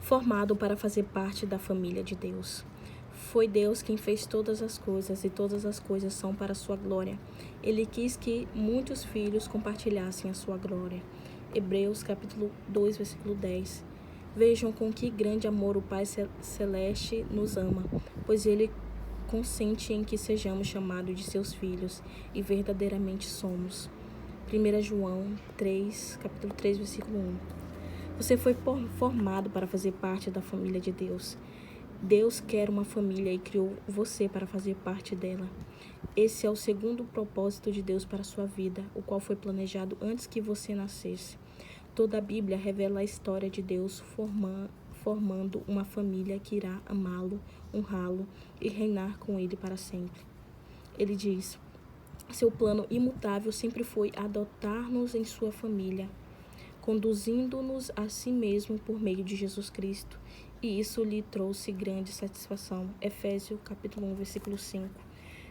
formado para fazer parte da família de Deus. Foi Deus quem fez todas as coisas, e todas as coisas são para a sua glória. Ele quis que muitos filhos compartilhassem a sua glória. Hebreus capítulo 2, versículo 10. Vejam com que grande amor o Pai Celeste nos ama, pois Ele consente em que sejamos chamados de seus filhos, e verdadeiramente somos. 1 João 3, capítulo 3, versículo 1. Você foi formado para fazer parte da família de Deus. Deus quer uma família e criou você para fazer parte dela. Esse é o segundo propósito de Deus para a sua vida, o qual foi planejado antes que você nascesse. Toda a Bíblia revela a história de Deus formando uma família que irá amá-lo, honrá-lo e reinar com ele para sempre. Ele diz: seu plano imutável sempre foi adotar-nos em sua família, conduzindo-nos a si mesmo por meio de Jesus Cristo, e isso lhe trouxe grande satisfação. Efésios capítulo 1, versículo 5.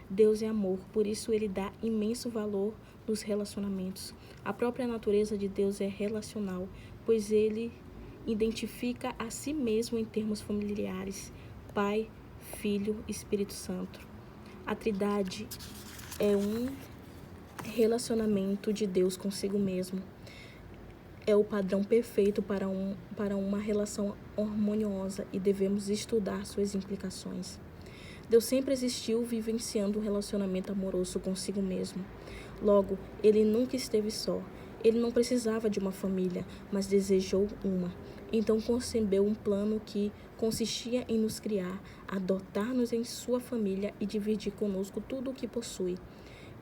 Deus é amor, por isso ele dá imenso valor nos relacionamentos. A própria natureza de Deus é relacional, pois ele identifica a si mesmo em termos familiares: Pai, Filho e Espírito Santo. A Trindade é um relacionamento de Deus consigo mesmo. É o padrão perfeito para uma relação harmoniosa, e devemos estudar suas implicações. Deus sempre existiu vivenciando um relacionamento amoroso consigo mesmo. Logo, ele nunca esteve só. Ele não precisava de uma família, mas desejou uma. Então concebeu um plano que consistia em nos criar, adotar-nos em sua família e dividir conosco tudo o que possui.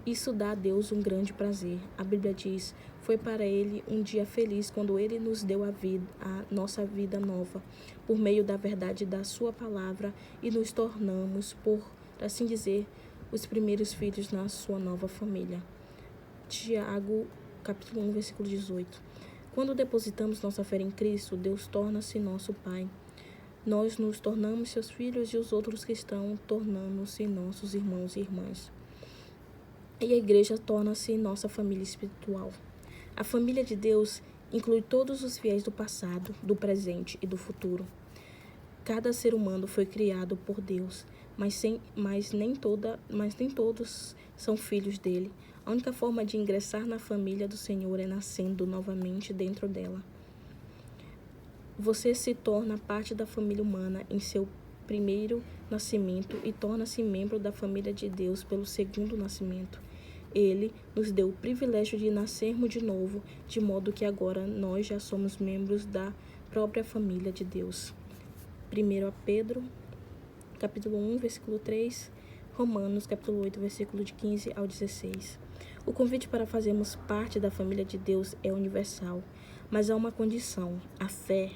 Isso dá a Deus um grande prazer. A Bíblia diz: foi para ele um dia feliz quando ele nos deu a nossa vida nova, por meio da verdade da sua palavra, e nos tornamos, por assim dizer, os primeiros filhos na sua nova família. Tiago, capítulo 1, versículo 18. Quando depositamos nossa fé em Cristo, Deus torna-se nosso Pai. Nós nos tornamos seus filhos, e os outros cristãos tornando-se nossos irmãos e irmãs. E a igreja torna-se nossa família espiritual. A família de Deus inclui todos os fiéis do passado, do presente e do futuro. Cada ser humano foi criado por Deus, mas nem todos são filhos dele. A única forma de ingressar na família do Senhor é nascendo novamente dentro dela. Você se torna parte da família humana em seu primeiro nascimento e torna-se membro da família de Deus pelo segundo nascimento. Ele nos deu o privilégio de nascermos de novo, de modo que agora nós já somos membros da própria família de Deus. 1 Pedro, capítulo 1, versículo 3, Romanos, capítulo 8, versículo de 15 ao 16. O convite para fazermos parte da família de Deus é universal, mas há uma condição: a fé.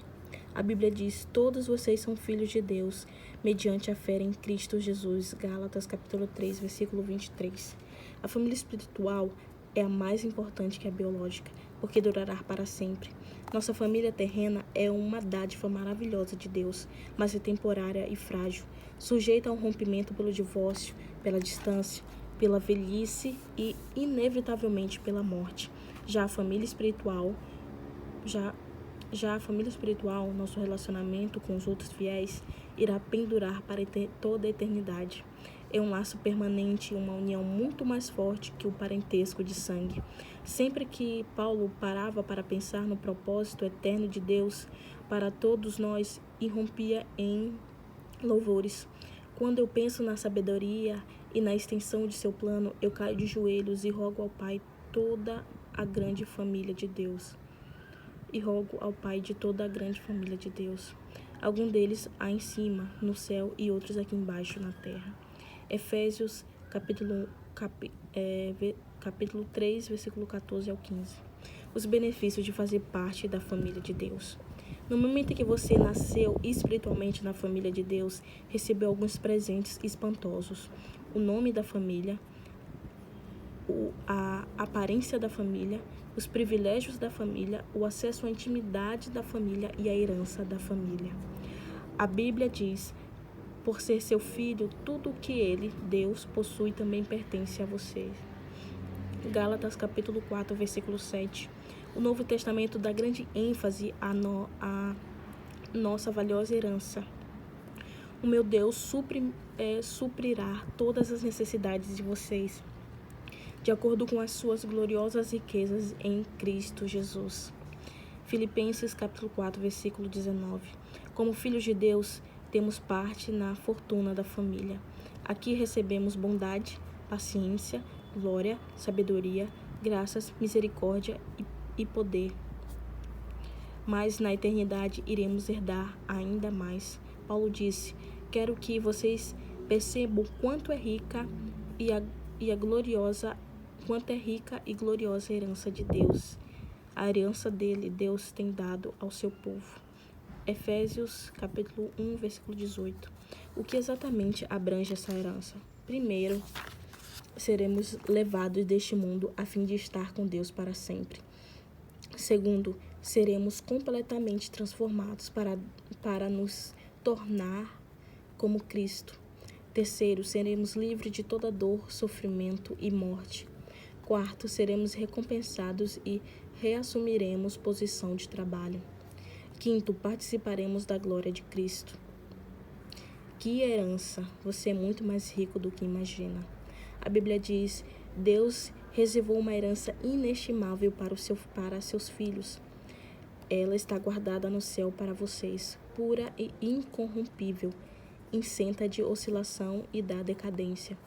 A Bíblia diz: todos vocês são filhos de Deus, mediante a fé em Cristo Jesus. Gálatas, capítulo 3, versículo 23. A família espiritual é a mais importante que a biológica, porque durará para sempre. Nossa família terrena é uma dádiva maravilhosa de Deus, mas é temporária e frágil, sujeita a um rompimento pelo divórcio, pela distância, pela velhice e, inevitavelmente, pela morte. Já a família espiritual, nosso relacionamento com os outros fiéis irá pendurar para toda a eternidade. É um laço permanente, uma união muito mais forte que o parentesco de sangue. Sempre que Paulo parava para pensar no propósito eterno de Deus para todos nós, irrompia em louvores. Quando eu penso na sabedoria e na extensão de seu plano, eu caio de joelhos e rogo ao Pai toda a grande família de Deus. Algum deles há em cima, no céu, e outros aqui embaixo, na terra. Efésios, capítulo 3, versículo 14 ao 15. Os benefícios de fazer parte da família de Deus. No momento em que você nasceu espiritualmente na família de Deus, recebeu alguns presentes espantosos: o nome da família, a aparência da família, os privilégios da família, o acesso à intimidade da família e a herança da família. A Bíblia diz: por ser seu filho, tudo o que ele, Deus, possui também pertence a você. Gálatas capítulo 4, versículo 7. O Novo Testamento dá grande ênfase à nossa valiosa herança. O meu Deus suprirá todas as necessidades de vocês, de acordo com as suas gloriosas riquezas em Cristo Jesus. Filipenses capítulo 4, versículo 19. Como filhos de Deus, temos parte na fortuna da família. Aqui recebemos bondade, paciência, glória, sabedoria, graças, misericórdia e poder. Mas na eternidade iremos herdar ainda mais. Paulo disse: quero que vocês percebam quanto é rica e gloriosa a herança de Deus. A herança dele, Deus tem dado ao seu povo. Efésios capítulo 1, versículo 18. O que exatamente abrange essa herança? Primeiro, seremos levados deste mundo a fim de estar com Deus para sempre. Segundo, seremos completamente transformados para nos tornar como Cristo. Terceiro, seremos livres de toda dor, sofrimento e morte. Quarto, seremos recompensados e reassumiremos posição de trabalho. Quinto, participaremos da glória de Cristo. Que herança! Você é muito mais rico do que imagina. A Bíblia diz: Deus reservou uma herança inestimável para seus filhos. Ela está guardada no céu para vocês, pura e incorrompível, isenta de oscilação e da decadência.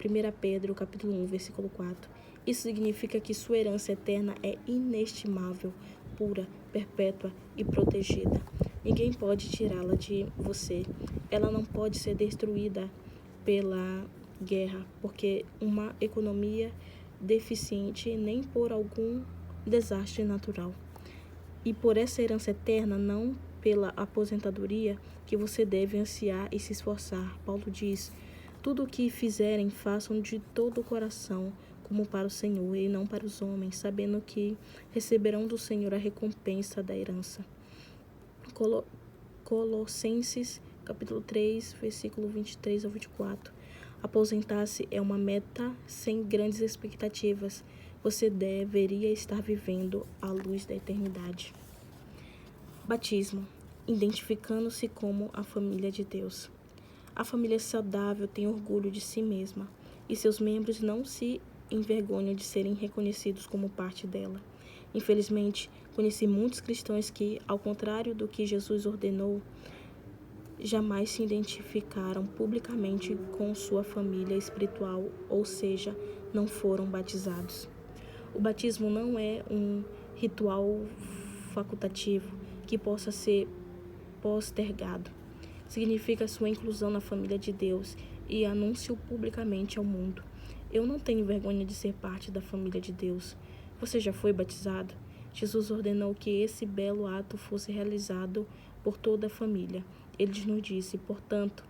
1 Pedro capítulo 1, versículo 4. Isso significa que sua herança eterna é inestimável, pura, perpétua e protegida. Ninguém pode tirá-la de você. Ela não pode ser destruída pela guerra, porque uma economia deficiente, nem por algum desastre natural. E por essa herança eterna, não pela aposentadoria, que você deve ansiar e se esforçar. Paulo diz: tudo o que fizerem, façam de todo o coração, como para o Senhor e não para os homens, sabendo que receberão do Senhor a recompensa da herança. Colossenses capítulo 3, versículo 23 ao 24. Aposentar-se é uma meta sem grandes expectativas. Você deveria estar vivendo à luz da eternidade. Batismo. Identificando-se como a família de Deus. A família saudável tem orgulho de si mesma e seus membros não se envergonham de serem reconhecidos como parte dela. Infelizmente, conheci muitos cristãos que, ao contrário do que Jesus ordenou, jamais se identificaram publicamente com sua família espiritual, ou seja, não foram batizados. O batismo não é um ritual facultativo que possa ser postergado. Significa sua inclusão na família de Deus e anúncio publicamente ao mundo. Eu não tenho vergonha de ser parte da família de Deus. Você já foi batizado? Jesus ordenou que esse belo ato fosse realizado por toda a família. Ele nos disse: portanto,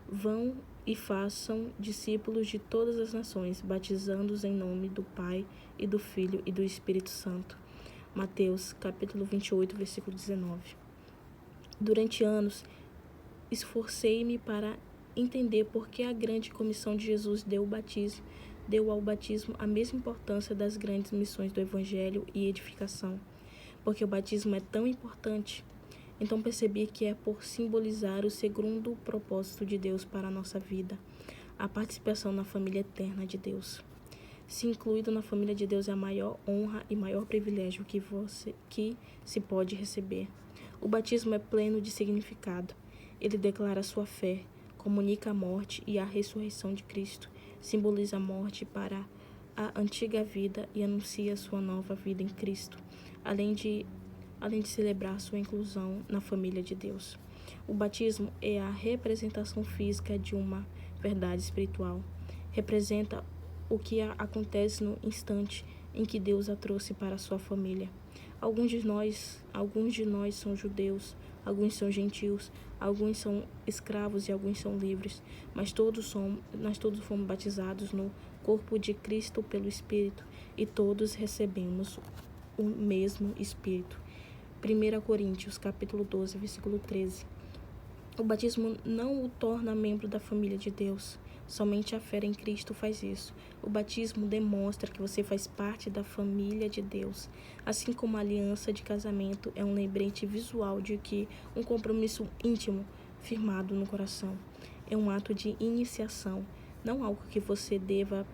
vão e façam discípulos de todas as nações, batizando-os em nome do Pai e do Filho e do Espírito Santo. Mateus, capítulo 28, versículo 19. Durante anos, esforcei-me para entender por que a grande comissão de Jesus deu ao batismo a mesma importância das grandes missões do Evangelho e edificação. Porque o batismo é tão importante. Então percebi que é por simbolizar o segundo propósito de Deus para a nossa vida, a participação na família eterna de Deus. Se incluído na família de Deus é a maior honra e maior privilégio que se pode receber. O batismo é pleno de significado. Ele declara sua fé, comunica a morte e a ressurreição de Cristo, simboliza a morte para a antiga vida e anuncia sua nova vida em Cristo, além de celebrar sua inclusão na família de Deus. O batismo é a representação física de uma verdade espiritual. Representa o que acontece no instante em que Deus a trouxe para a sua família. Alguns de nós são judeus, alguns são gentios, alguns são escravos e alguns são livres, mas nós todos fomos batizados no corpo de Cristo pelo Espírito e todos recebemos o mesmo Espírito. 1 Coríntios, capítulo 12, versículo 13. O batismo não o torna membro da família de Deus, Somente a fé em Cristo faz isso. O batismo demonstra que você faz parte da família de Deus, assim como a aliança de casamento é um lembrete visual de que um compromisso íntimo firmado no coração. É um ato de iniciação, não algo que você deva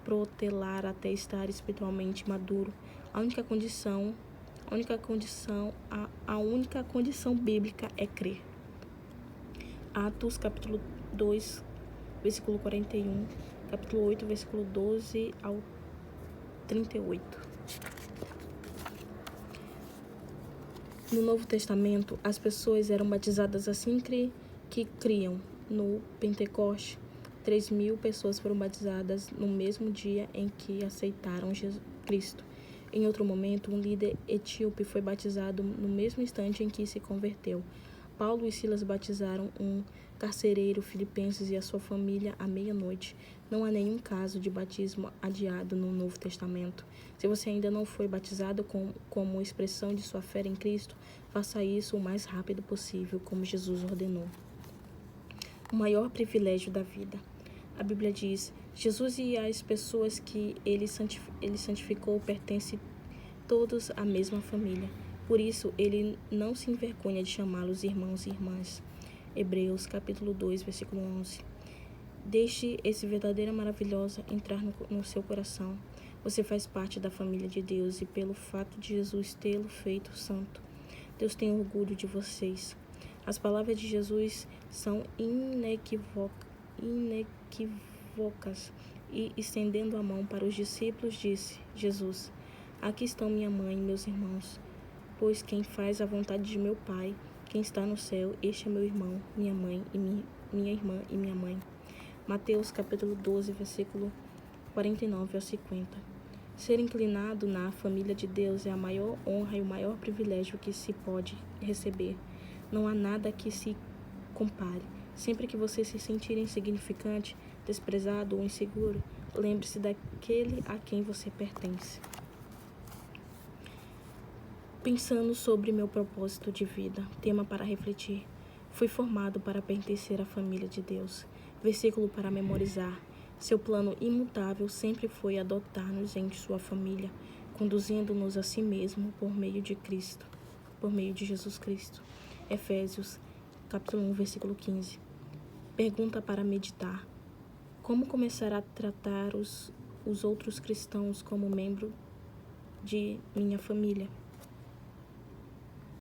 protelar até estar espiritualmente maduro. A única condição bíblica é crer. Atos, capítulo 2, versículo 41, capítulo 8, versículo 12 ao 38. No Novo Testamento, as pessoas eram batizadas assim que criam. No Pentecoste, 3.000 pessoas foram batizadas no mesmo dia em que aceitaram Jesus Cristo. Em outro momento, um líder etíope foi batizado no mesmo instante em que se converteu. Paulo e Silas batizaram um carcereiro filipenses e a sua família à meia-noite. Não há nenhum caso de batismo adiado no Novo Testamento. Se você ainda não foi batizado como expressão de sua fé em Cristo, faça isso o mais rápido possível, como Jesus ordenou. O maior privilégio da vida. A Bíblia diz: Jesus e as pessoas que ele santificou pertencem todos à mesma família. Por isso, ele não se envergonha de chamá-los irmãos e irmãs. Hebreus, capítulo 2, versículo 11. Deixe esse verdadeiro maravilhoso entrar no seu coração. Você faz parte da família de Deus e pelo fato de Jesus tê-lo feito santo, Deus tem orgulho de vocês. As palavras de Jesus são inequívocas e, estendendo a mão para os discípulos, disse Jesus: aqui estão minha mãe e meus irmãos, pois quem faz a vontade de meu Pai, quem está no céu, este é meu irmão, minha mãe e minha irmã e minha mãe. Mateus capítulo 12, versículo 49 ao 50. Ser inclinado na família de Deus é a maior honra e o maior privilégio que se pode receber. Não há nada que se compare. Sempre que você se sentir insignificante, desprezado ou inseguro, lembre-se daquele a quem você pertence. Pensando sobre meu propósito de vida, tema para refletir. Fui formado para pertencer à família de Deus. Versículo para memorizar. Seu plano imutável sempre foi adotar-nos em sua família, conduzindo-nos a si mesmo por meio de Cristo, por meio de Jesus Cristo. Efésios, capítulo 1, versículo 15. Pergunta para meditar. Como começar a tratar os outros cristãos como membro de minha família?